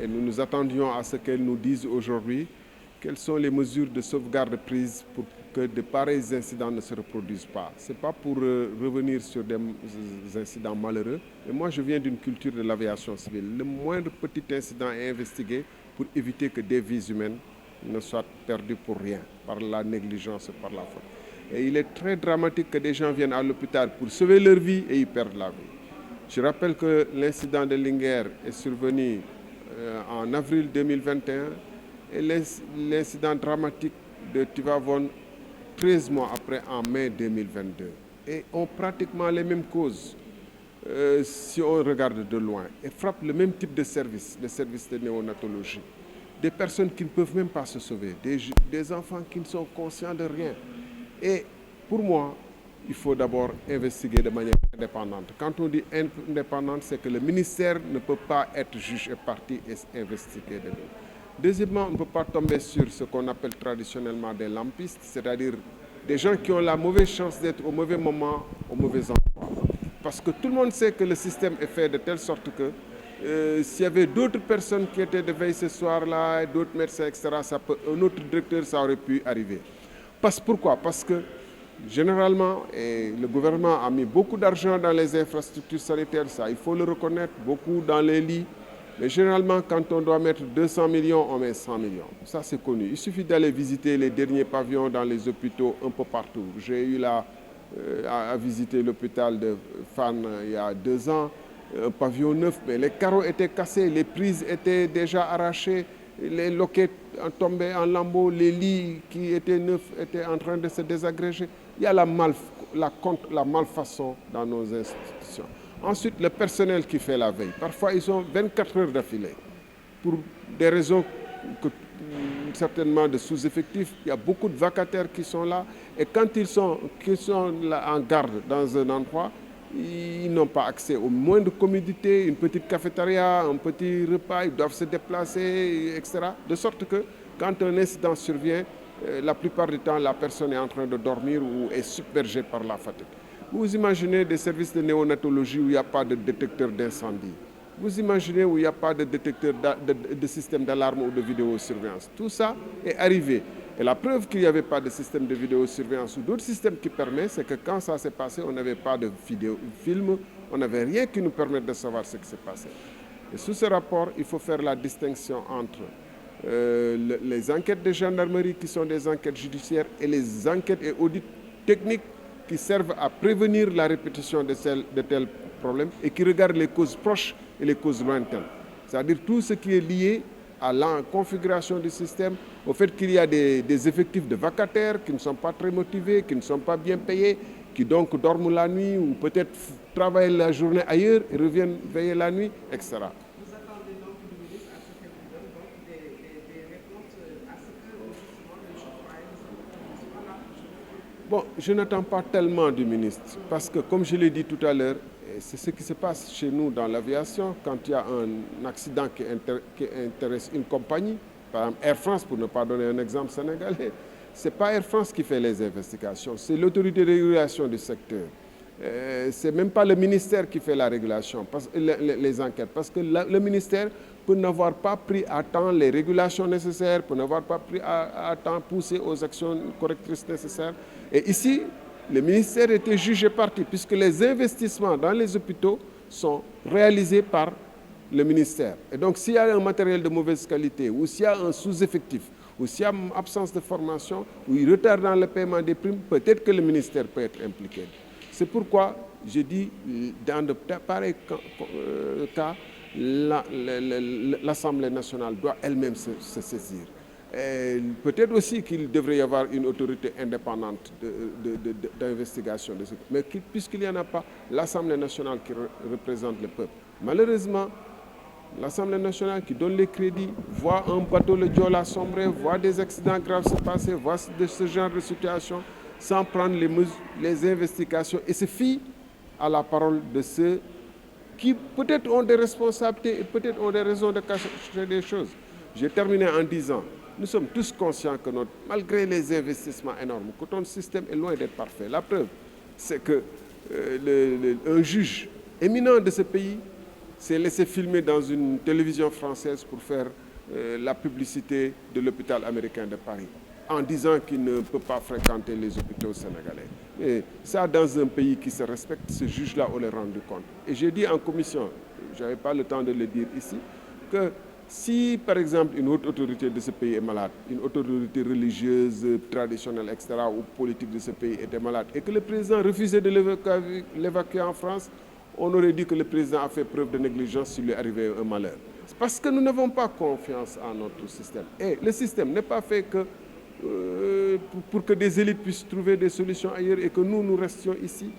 Et nous nous attendions à ce qu'elle nous dise aujourd'hui quelles sont les mesures de sauvegarde prises pour que de pareils incidents ne se reproduisent pas. Ce n'est pas pour revenir sur des incidents malheureux, mais moi je viens d'une culture de l'aviation civile. Le moindre petit incident est investigué pour éviter que des vies humaines ne soient perdues pour rien, par la négligence et par la faute. Et il est très dramatique que des gens viennent à l'hôpital pour sauver leur vie et ils perdent la vie. Je rappelle que l'incident de Linguère est survenu en avril 2021 et l'incident dramatique de Tivavone 13 mois après, en mai 2022. Et ont pratiquement les mêmes causes, si on regarde de loin, et frappent le même type de service, le service de néonatologie. Des personnes qui ne peuvent même pas se sauver, des enfants qui ne sont conscients de rien. Et pour moi, il faut d'abord investiguer de manière indépendante. Quand on dit indépendante, c'est que le ministère ne peut pas être juge et partie et investiguer de nous. Deuxièmement, on ne peut pas tomber sur ce qu'on appelle traditionnellement des lampistes, c'est-à-dire des gens qui ont la mauvaise chance d'être au mauvais moment, au mauvais endroit. Parce que tout le monde sait que le système est fait de telle sorte que s'il y avait d'autres personnes qui étaient de veille ce soir-là, d'autres médecins, etc., un autre directeur, ça aurait pu arriver. Pourquoi? Parce que généralement, le gouvernement a mis beaucoup d'argent dans les infrastructures sanitaires, ça il faut le reconnaître, beaucoup dans les lits. Mais généralement, quand on doit mettre 200 millions, on met 100 millions. Ça, c'est connu. Il suffit d'aller visiter les derniers pavillons dans les hôpitaux un peu partout. J'ai eu à visiter l'hôpital de Fann il y a 2 ans, un pavillon neuf, mais les carreaux étaient cassés, les prises étaient déjà arrachées, les loquets tombaient en lambeaux, les lits qui étaient neufs étaient en train de se désagréger. Il y a la malfaçon dans nos institutions. Ensuite, le personnel qui fait la veille. Parfois, ils ont 24 heures d'affilée. Pour des raisons certainement de sous-effectifs, il y a beaucoup de vacataires qui sont là. Et quand ils sont là en garde dans un endroit, ils n'ont pas accès aux moindres commodités, une petite cafétéria, un petit repas, ils doivent se déplacer, etc. De sorte que quand un incident survient, la plupart du temps, la personne est en train de dormir ou est submergée par la fatigue. Vous imaginez des services de néonatologie où il n'y a pas de détecteur d'incendie. Vous imaginez où il n'y a pas de détecteur de système d'alarme ou de vidéosurveillance. Tout ça est arrivé. Et la preuve qu'il n'y avait pas de système de vidéosurveillance ou d'autres systèmes qui permettent, c'est que quand ça s'est passé, on n'avait pas de film, on n'avait rien qui nous permette de savoir ce qui s'est passé. Et sous ce rapport, il faut faire la distinction entre les enquêtes de gendarmerie qui sont des enquêtes judiciaires et les enquêtes et audits techniques qui servent à prévenir la répétition de tels problèmes et qui regardent les causes proches et les causes lointaines. C'est-à-dire tout ce qui est lié à la configuration du système, au fait qu'il y a des effectifs de vacataires qui ne sont pas très motivés, qui ne sont pas bien payés, qui donc dorment la nuit ou peut-être travaillent la journée ailleurs et reviennent veiller la nuit, etc. Vous attendez donc le ministre à ce qu'elle vous donne donc des réponses à ce que justement les citoyens soient là. Bon, je n'attends pas tellement du ministre parce que, comme je l'ai dit tout à l'heure, c'est ce qui se passe chez nous dans l'aviation quand il y a un accident qui intéresse une compagnie, par exemple Air France, pour ne pas donner un exemple sénégalais. Ce n'est pas Air France qui fait les investigations, c'est l'autorité de régulation du secteur. Ce n'est même pas le ministère qui fait la régulation, les enquêtes, parce que le ministère peut n'avoir pas pris à temps les régulations nécessaires, peut n'avoir pas pris à temps poussé aux actions correctrices nécessaires. Et ici, le ministère était jugé parti, puisque les investissements dans les hôpitaux sont réalisés par le ministère. Et donc, s'il y a un matériel de mauvaise qualité, ou s'il y a un sous-effectif, ou s'il y a une absence de formation, ou un retard dans le paiement des primes, peut-être que le ministère peut être impliqué. C'est pourquoi je dis, dans de pareils cas, l'Assemblée nationale doit elle-même se saisir. Peut-être aussi qu'il devrait y avoir une autorité indépendante d'investigation. Mais puisqu'il n'y en a pas, l'Assemblée nationale qui représente le peuple. Malheureusement, l'Assemblée nationale qui donne les crédits, voit un bateau le Joola sombrer, voit des accidents graves se passer, voit ce genre de situation, sans prendre les investigations et se fie à la parole de ceux qui peut-être ont des responsabilités et peut-être ont des raisons de cacher des choses. J'ai terminé en disant, nous sommes tous conscients que malgré les investissements énormes, que notre système est loin d'être parfait. La preuve, c'est qu'un juge éminent de ce pays s'est laissé filmer dans une télévision française pour faire la publicité de l'hôpital américain de Paris, en disant qu'il ne peut pas fréquenter les hôpitaux sénégalais. Et ça, dans un pays qui se respecte, ce juge-là, on l'a rendu compte. Et j'ai dit en commission, je n'avais pas le temps de le dire ici, que si, par exemple, une haute autorité de ce pays est malade, une autorité religieuse, traditionnelle, etc., ou politique de ce pays était malade, et que le président refusait de l'évacuer en France, on aurait dit que le président a fait preuve de négligence s'il lui arrivait un malheur. C'est parce que nous n'avons pas confiance en notre système. Et le système n'est pas fait pour que des élites puissent trouver des solutions ailleurs et que nous restions ici.